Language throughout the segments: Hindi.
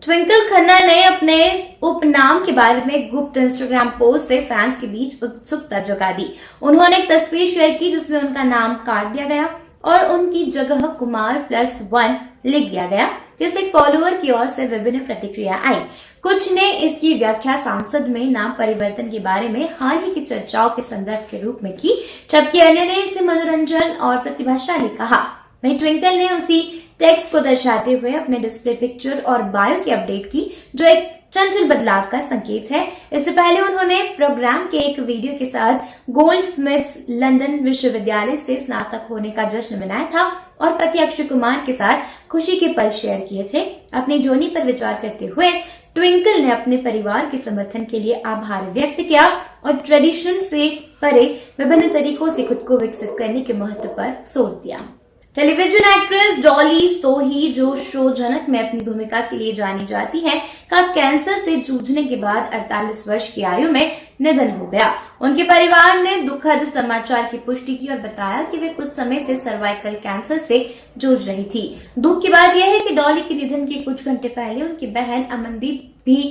ट्विंकल खन्ना ने अपने उपनाम के बारे में गुप्त इंस्टाग्राम पोस्ट से फैंस के बीच उत्सुकता जगा दी। उन्होंने एक तस्वीर शेयर की जिसमें उनका नाम काट दिया गया और उनकी जगह कुमार+1 लिख दिया गया, जिससे फॉलोअर की ओर से विभिन्न प्रतिक्रिया आई। कुछ ने इसकी व्याख्या सांसद में नाम परिवर्तन के बारे में हाल ही की चर्चाओं के संदर्भ के रूप में की, जबकि अन्य ने इसे मनोरंजन और प्रतिभाशाली कहा। वहीं ट्विंकल ने उसी टेक्स्ट को दर्शाते हुए अपने डिस्प्ले पिक्चर और बायो की अपडेट की, जो एक चंचल बदलाव का संकेत है। इससे पहले उन्होंने प्रोग्राम के एक वीडियो के साथ गोल्डस्मिथ्स लंदन विश्वविद्यालय से स्नातक होने का जश्न मनाया था और पति अक्षय कुमार के साथ खुशी के पल शेयर किए थे। अपनी जोनी पर विचार करते हुए ट्विंकल ने अपने परिवार के समर्थन के लिए आभार व्यक्त किया और ट्रेडिशन से परे विभिन्न तरीकों से खुद को विकसित करने के महत्व पर जोर दिया। टेलीविजन एक्ट्रेस डॉली सोही, जो शो जनक में अपनी भूमिका के लिए जानी जाती है, का कैंसर से जूझने के बाद 48 वर्ष की आयु में निधन हो गया। उनके परिवार ने दुखद समाचार की पुष्टि की और बताया कि वे कुछ समय से सर्वाइकल कैंसर से जूझ रही थी। दुख की बात यह है कि डॉली के निधन के कुछ घंटे पहले उनकी बहन अमनदीप भी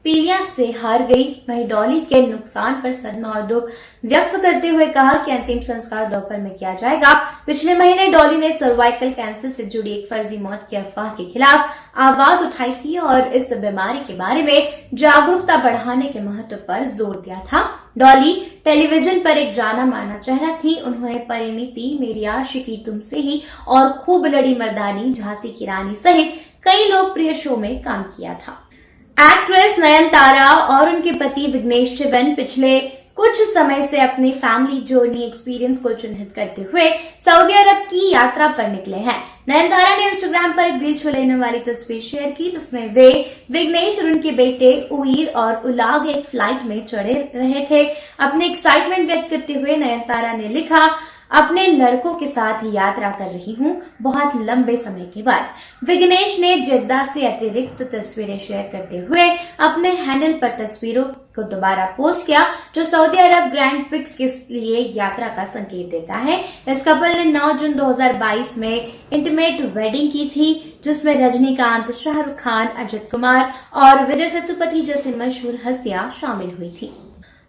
पीलिया से हार गई। वहीं डॉली के नुकसान पर सदमा और दुख व्यक्त करते हुए कहा कि अंतिम संस्कार दोपहर में किया जाएगा। पिछले महीने डॉली ने सर्वाइकल कैंसर से जुड़ी एक फर्जी मौत की अफवाह के खिलाफ आवाज उठाई थी और इस बीमारी के बारे में जागरूकता बढ़ाने के महत्व पर जोर दिया था। डॉली टेलीविजन पर एक जाना माना चेहरा थी। उन्होंने परिणीति, मेरी आशिकी तुमसे ही और खूब लड़ी मर्दानी, झांसी की रानी सहित कई लोकप्रिय शो में काम किया था। एक्ट्रेस नयनतारा और उनके पति विघ्नेश शिवन पिछले कुछ समय से अपनी फैमिली जर्नी एक्सपीरियंस को चिन्हित करते हुए सऊदी अरब की यात्रा पर निकले हैं। नयनतारा ने इंस्टाग्राम पर एक दिल छू लेने वाली तस्वीर शेयर की, जिसमें वे, विघ्नेश और उनके बेटे उईर और उलाग एक फ्लाइट में चढ़े रहे थे। अपने एक्साइटमेंट व्यक्त करते हुए नयनतारा ने लिखा, अपने लड़कों के साथ यात्रा कर रही हूँ बहुत लंबे समय के बाद। विघ्नेश ने जेद्दा से अतिरिक्त तस्वीरें शेयर करते हुए अपने हैंडल पर तस्वीरों को दोबारा पोस्ट किया, जो सऊदी अरब ग्रैंड प्रिक्स के लिए यात्रा का संकेत देता है। इस कपल ने 9 जून 2022 में इंटीमेट वेडिंग की थी, जिसमें रजनीकांत, शाहरुख खान, अजित कुमार और विजय सेतुपति जैसे मशहूर हस्तियां शामिल हुई थी।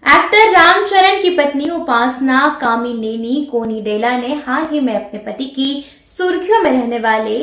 एक्टर रामचरण की पत्नी उपासना कामिनेनी कोनिडेला ने हाल ही में अपने पति की सुर्खियों में रहने वाले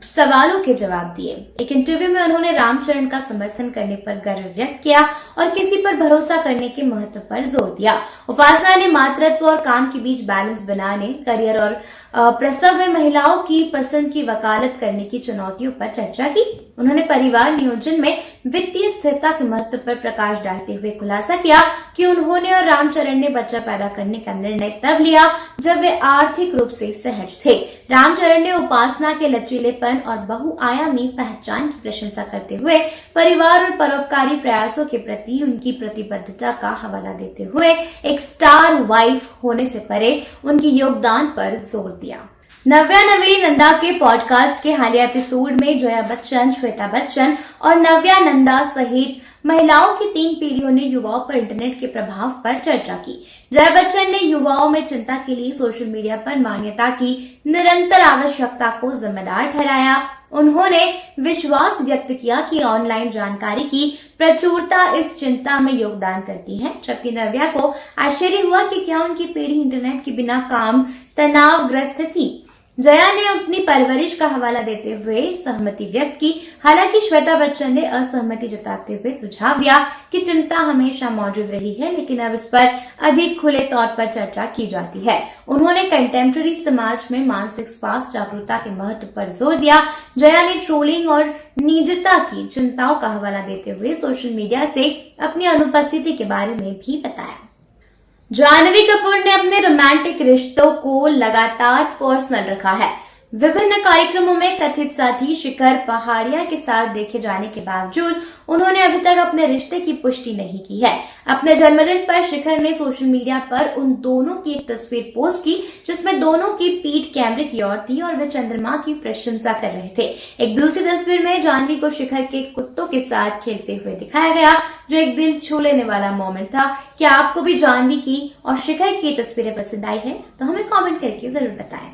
सवालों के जवाब दिए। एक इंटरव्यू में उन्होंने रामचरण का समर्थन करने पर गर्व व्यक्त किया और किसी पर भरोसा करने के महत्व पर जोर दिया। उपासना ने मातृत्व और काम के बीच बैलेंस बनाने, करियर और प्रसव में महिलाओं की पसंद की वकालत करने की चुनौतियों पर चर्चा की। उन्होंने परिवार नियोजन में वित्तीय स्थिरता के महत्व पर प्रकाश डालते हुए खुलासा किया कि उन्होंने और रामचरण ने बच्चा पैदा करने का निर्णय तब लिया जब वे आर्थिक रूप से सहज थे। रामचरण ने उपासना के लचीलेपन और बहुआयामी पहचान की प्रशंसा करते हुए परिवार और परोपकारी प्रयासों के प्रति उनकी प्रतिबद्धता का हवाला देते हुए एक स्टार वाइफ होने से परे उनके योगदान पर जोर दिया। नव्या नवेली नंदा के पॉडकास्ट के हालिया एपिसोड में जया बच्चन, श्वेता बच्चन और नव्या नंदा सहित महिलाओं की 3 पीढ़ियों ने युवाओं पर इंटरनेट के प्रभाव पर चर्चा की। जया बच्चन ने युवाओं में चिंता के लिए सोशल मीडिया पर मान्यता की निरंतर आवश्यकता को जिम्मेदार ठहराया। उन्होंने विश्वास व्यक्त किया कि ऑनलाइन जानकारी की प्रचुरता इस चिंता में योगदान करती है, जबकि नव्या को आश्चर्य हुआ कि क्या उनकी पीढ़ी इंटरनेट के बिना काम तनावग्रस्त थी। जया ने अपनी परवरिश का हवाला देते हुए सहमति व्यक्त की। हालांकि श्वेता बच्चन ने असहमति जताते हुए सुझाव दिया कि चिंता हमेशा मौजूद रही है, लेकिन अब इस पर अधिक खुले तौर पर चर्चा की जाती है। उन्होंने कंटेम्प्रेरी समाज में मानसिक स्वास्थ्य जागरूकता के महत्व पर जोर दिया। जया ने ट्रोलिंग और निजता की चिंताओं का हवाला देते हुए सोशल मीडिया से अपनी अनुपस्थिति के बारे में भी बताया। जानवी कपूर ने अपने रोमांटिक रिश्तों को लगातार पर्सनल रखा है। विभिन्न कार्यक्रमों में कथित साथी शिखर पहाड़िया के साथ देखे जाने के बावजूद उन्होंने अभी तक अपने रिश्ते की पुष्टि नहीं की है। अपने जन्मदिन पर शिखर ने सोशल मीडिया पर उन दोनों की एक तस्वीर पोस्ट की, जिसमें दोनों की पीठ कैमरे की ओर थी और वे चंद्रमा की प्रशंसा कर रहे थे। एक दूसरी तस्वीर में जानवी को शिखर के कुत्तों के साथ खेलते हुए दिखाया गया, जो एक दिल छू लेने वाला मोमेंट था। क्या आपको भी जानवी की और शिखर की तस्वीरें पसंद आई है? तो हमें कॉमेंट करके जरूर बताएं।